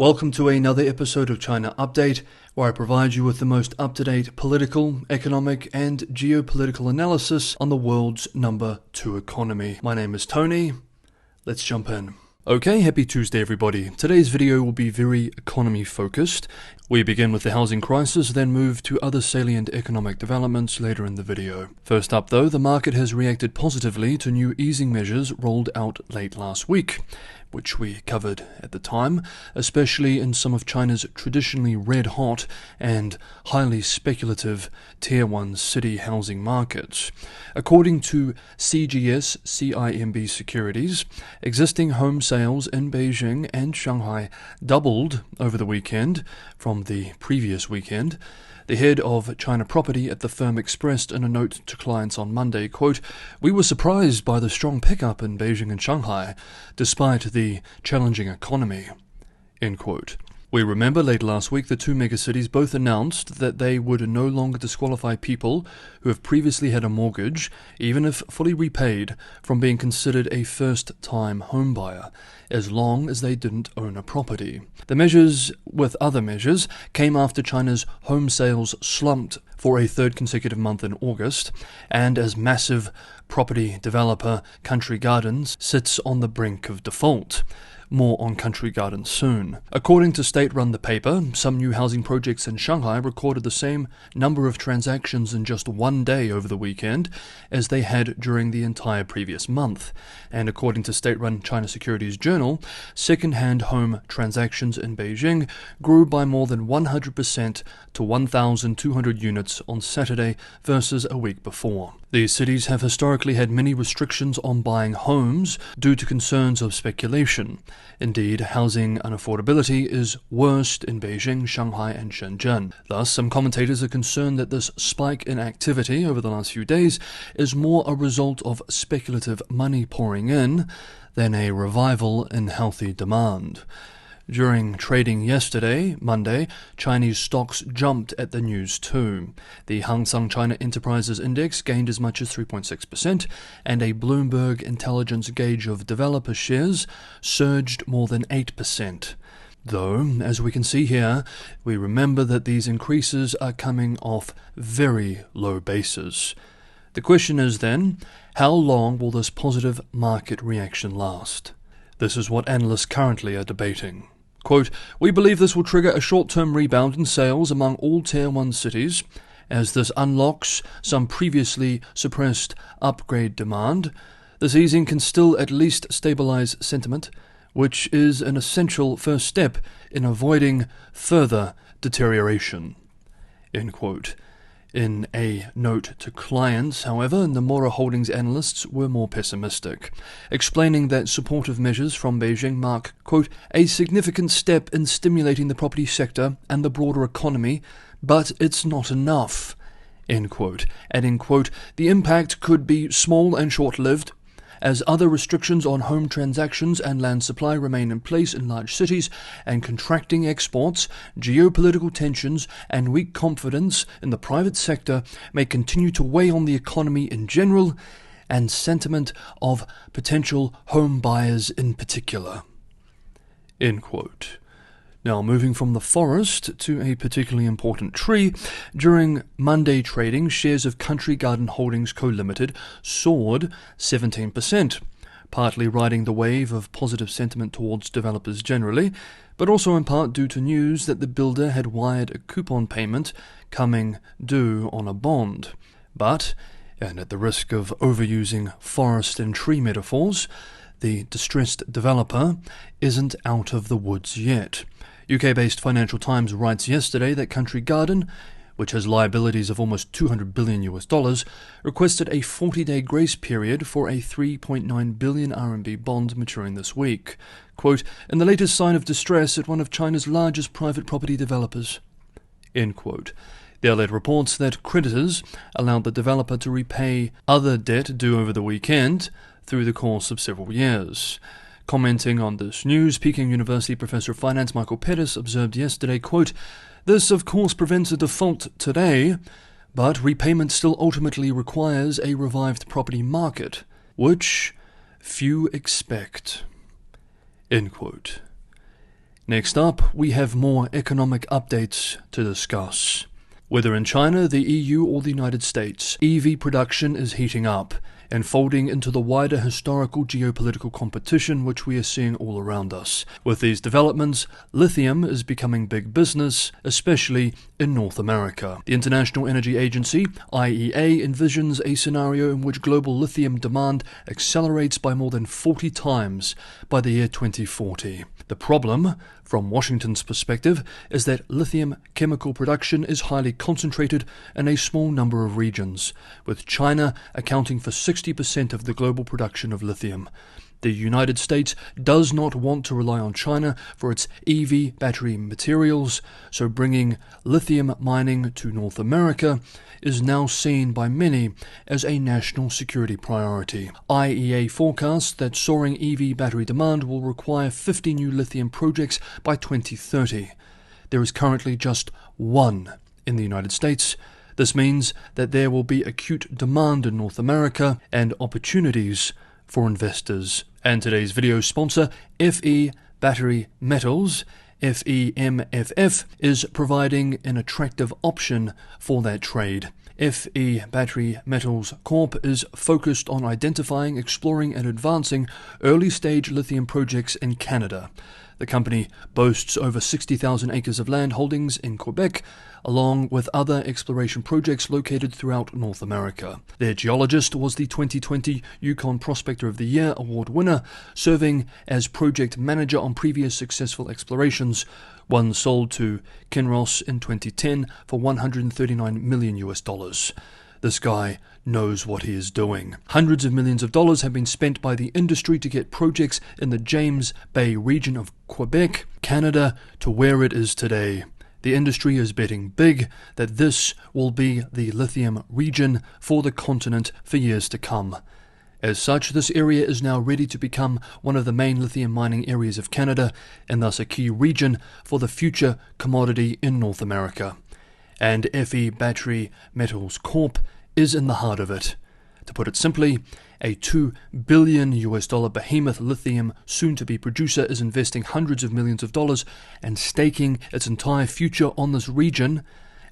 Welcome to another episode of China Update, where I provide you with the most up-to-date political, economic, and geopolitical analysis on the world's number 2 economy. My name is Tony. Let's jump in. Okay, happy Tuesday everybody. Today's video will be very economy focused. We begin with the housing crisis, then move to other salient economic developments later in the video. First up though, the market has reacted positively to new easing measures rolled out late last week, which we covered at the time, especially in some of China's traditionally red-hot and highly speculative Tier 1 city housing markets. According to CIMB Securities, existing home sales in Beijing and Shanghai doubled over the weekend from the previous weekend. The head of China Property at the firm expressed in a note to clients on Monday, quote, "We were surprised by the strong pickup in Beijing and Shanghai, despite the challenging economy," end quote. We remember late last week the two megacities both announced that they would no longer disqualify people who have previously had a mortgage, even if fully repaid, from being considered a first-time homebuyer, as long as they didn't own a property. The measures, with other measures, came after China's home sales slumped for a third consecutive month in August, and as massive property developer Country Gardens sits on the brink of default. More on Country Gardens soon. According to state-run The Paper, some new housing projects in Shanghai recorded the same number of transactions in just one day over the weekend as they had during the entire previous month. And according to state-run China Securities Journal, second-hand home transactions in Beijing grew by more than 100% to 1,200 units on Saturday versus a week before. These cities have historically had many restrictions on buying homes due to concerns of speculation. Indeed, housing unaffordability is worst in Beijing, Shanghai, and Shenzhen. Thus, some commentators are concerned that this spike in activity over the last few days is more a result of speculative money pouring in than a revival in healthy demand. During trading yesterday, Monday, Chinese stocks jumped at the news too. The Hang Seng China Enterprises Index gained as much as 3.6%, and a Bloomberg intelligence gauge of developer shares surged more than 8%. Though, as we can see here, we remember that these increases are coming off very low bases. The question is then, how long will this positive market reaction last? This is what analysts currently are debating. Quote, "We believe this will trigger a short-term rebound in sales among all Tier 1 cities, as this unlocks some previously suppressed upgrade demand. This easing can still at least stabilize sentiment, which is an essential first step in avoiding further deterioration," end quote. In a note to clients, however, Nomura Holdings analysts were more pessimistic, explaining that supportive measures from Beijing mark, quote, "a significant step in stimulating the property sector and the broader economy, but it's not enough," end quote, adding, quote, "the impact could be small and short-lived, as other restrictions on home transactions and land supply remain in place in large cities, and contracting exports, geopolitical tensions, and weak confidence in the private sector may continue to weigh on the economy in general and sentiment of potential home buyers in particular," end quote. Now, moving from the forest to a particularly important tree, during Monday trading, shares of Country Garden Holdings Co. Limited soared 17%, partly riding the wave of positive sentiment towards developers generally, but also in part due to news that the builder had wired a coupon payment coming due on a bond. But, and at the risk of overusing forest and tree metaphors, the distressed developer isn't out of the woods yet. UK-based Financial Times writes yesterday that Country Garden, which has liabilities of almost $200 billion, requested a 40-day grace period for a 3.9 billion RMB bond maturing this week. Quote, "in the latest sign of distress at one of China's largest private property developers," end quote. The outlet reports that creditors allowed the developer to repay other debt due over the weekend through the course of several years. Commenting on this news, Peking University Professor of Finance Michael Pettis observed yesterday, quote, "This of course prevents a default today, but repayment still ultimately requires a revived property market, which few expect," end quote. Next up, we have more economic updates to discuss. Whether in China, the EU or the United States, EV production is heating up and folding into the wider historical geopolitical competition which we are seeing all around us. With these developments, lithium is becoming big business, especially in North America. The International Energy Agency, IEA, envisions a scenario in which global lithium demand accelerates by more than 40 times by the year 2040. The problem, from Washington's perspective, is that lithium chemical production is highly concentrated in a small number of regions, with China accounting for 60% of the global production of lithium. The United States does not want to rely on China for its EV battery materials, so bringing lithium mining to North America is now seen by many as a national security priority. IEA forecasts that soaring EV battery demand will require 50 new lithium projects by 2030. There is currently just one in the United States. This means that there will be acute demand in North America and opportunities for investors. And today's video sponsor, FE Battery Metals, FEMFF, is providing an attractive option for that trade. FE Battery Metals Corp is focused on identifying, exploring and advancing early-stage lithium projects in Canada. The company boasts over 60,000 acres of land holdings in Quebec, along with other exploration projects located throughout North America. Their geologist was the 2020 Yukon Prospector of the Year award winner, serving as project manager on previous successful explorations, one sold to Kinross in 2010 for $139 million. This guy knows what he is doing. Hundreds of millions of dollars have been spent by the industry to get projects in the James Bay region of Quebec, Canada, to where it is today. The industry is betting big that this will be the lithium region for the continent for years to come. As such, this area is now ready to become one of the main lithium mining areas of Canada, and thus a key region for the future commodity in North America. And FE Battery Metals Corp is in the heart of it. To put it simply, a $2 billion behemoth lithium soon-to-be producer is investing hundreds of millions of dollars and staking its entire future on this region,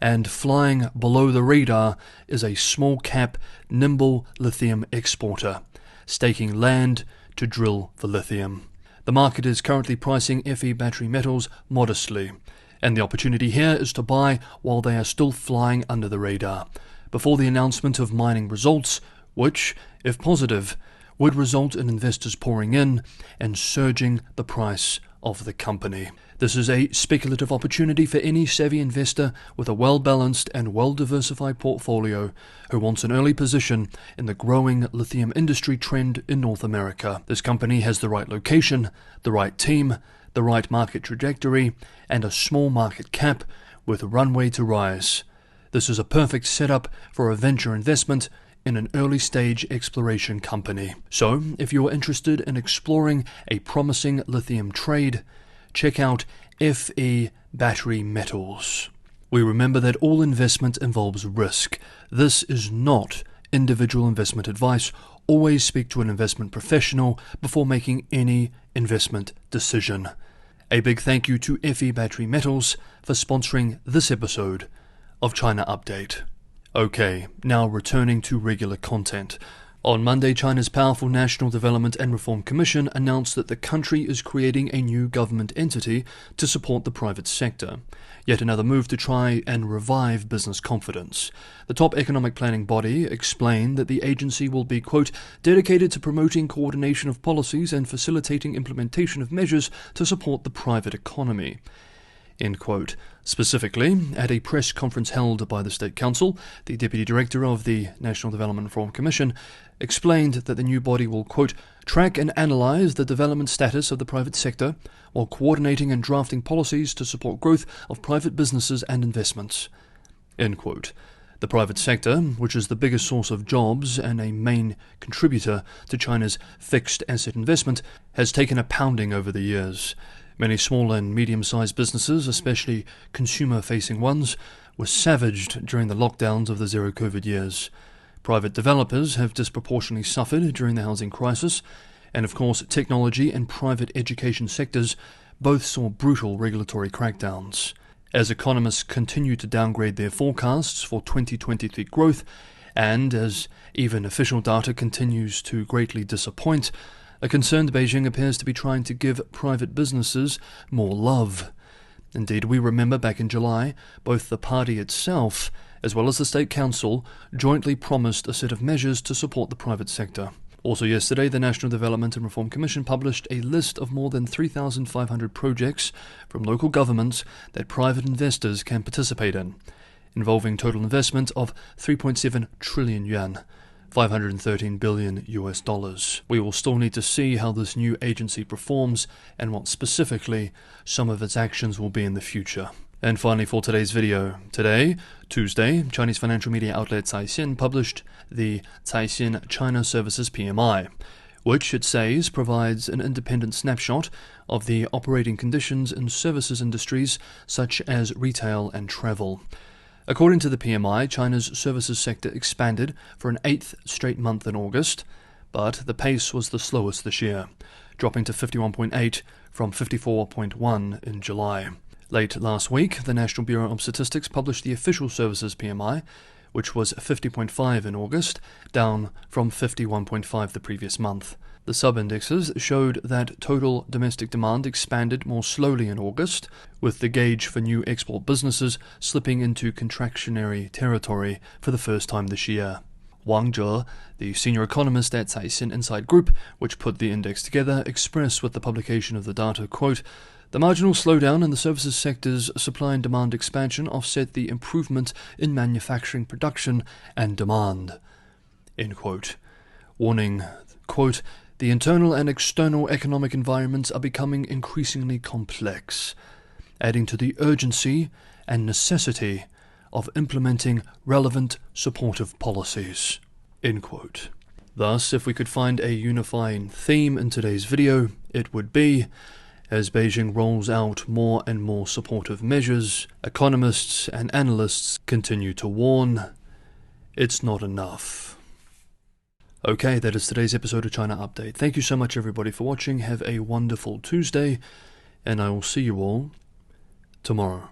and flying below the radar is a small-cap, nimble lithium exporter, staking land to drill for lithium. The market is currently pricing FE Battery Metals modestly, and the opportunity here is to buy while they are still flying under the radar, before the announcement of mining results, which, if positive, would result in investors pouring in and surging the price of the company. This is a speculative opportunity for any savvy investor with a well-balanced and well-diversified portfolio who wants an early position in the growing lithium industry trend in North America. This company has the right location, the right team, the right market trajectory, and a small market cap with runway to rise. This is a perfect setup for a venture investment in an early-stage exploration company. So, if you are interested in exploring a promising lithium trade, check out FE Battery Metals. We remember that all investment involves risk. This is not individual investment advice. Always speak to an investment professional before making any investment decision. A big thank you to FE Battery Metals for sponsoring this episode of China Update. Okay, now returning to regular content. On Monday, China's powerful National Development and Reform Commission announced that the country is creating a new government entity to support the private sector. Yet another move to try and revive business confidence. The top economic planning body explained that the agency will be, quote, dedicated to promoting coordination of policies and facilitating implementation of measures to support the private economy. End quote. Specifically, at a press conference held by the State Council, the Deputy Director of the National Development and Reform Commission explained that the new body will, quote, track and analyze the development status of the private sector while coordinating and drafting policies to support growth of private businesses and investments. End quote. The private sector, which is the biggest source of jobs and a main contributor to China's fixed asset investment, has taken a pounding over the years. Many small and medium-sized businesses, especially consumer-facing ones, were savaged during the lockdowns of the zero-COVID years. Private developers have disproportionately suffered during the housing crisis, and of course technology and private education sectors both saw brutal regulatory crackdowns. As economists continue to downgrade their forecasts for 2023 growth, and as even official data continues to greatly disappoint, a concerned Beijing appears to be trying to give private businesses more love. Indeed, we remember back in July, both the party itself as well as the State Council jointly promised a set of measures to support the private sector. Also yesterday, the National Development and Reform Commission published a list of more than 3,500 projects from local governments that private investors can participate in, involving total investment of 3.7 trillion yuan, $513 billion. We will still need to see how this new agency performs and what specifically some of its actions will be in the future. And finally, for today's video, today, Tuesday, Chinese financial media outlet Caixin published the Caixin China Services PMI, which it says provides an independent snapshot of the operating conditions in services industries such as retail and travel. According to the PMI, China's services sector expanded for an 8th straight month in August, but the pace was the slowest this year, dropping to 51.8 from 54.1 in July. Late last week, the National Bureau of Statistics published the official services PMI, which was 50.5 in August, down from 51.5 the previous month. The sub-indexes showed that total domestic demand expanded more slowly in August, with the gauge for new export businesses slipping into contractionary territory for the first time this year. Wang Zhe, the senior economist at Caixin Inside Group, which put the index together, expressed with the publication of the data, quote, "The marginal slowdown in the services sector's supply and demand expansion offset the improvement in manufacturing production and demand," end quote. Warning, quote, "The internal and external economic environments are becoming increasingly complex, adding to the urgency and necessity of implementing relevant supportive policies," end quote. Thus, if we could find a unifying theme in today's video, it would be, as Beijing rolls out more and more supportive measures, economists and analysts continue to warn, it's not enough. Okay, that is today's episode of China Update. Thank you so much everybody for watching. Have a wonderful Tuesday, and I will see you all tomorrow.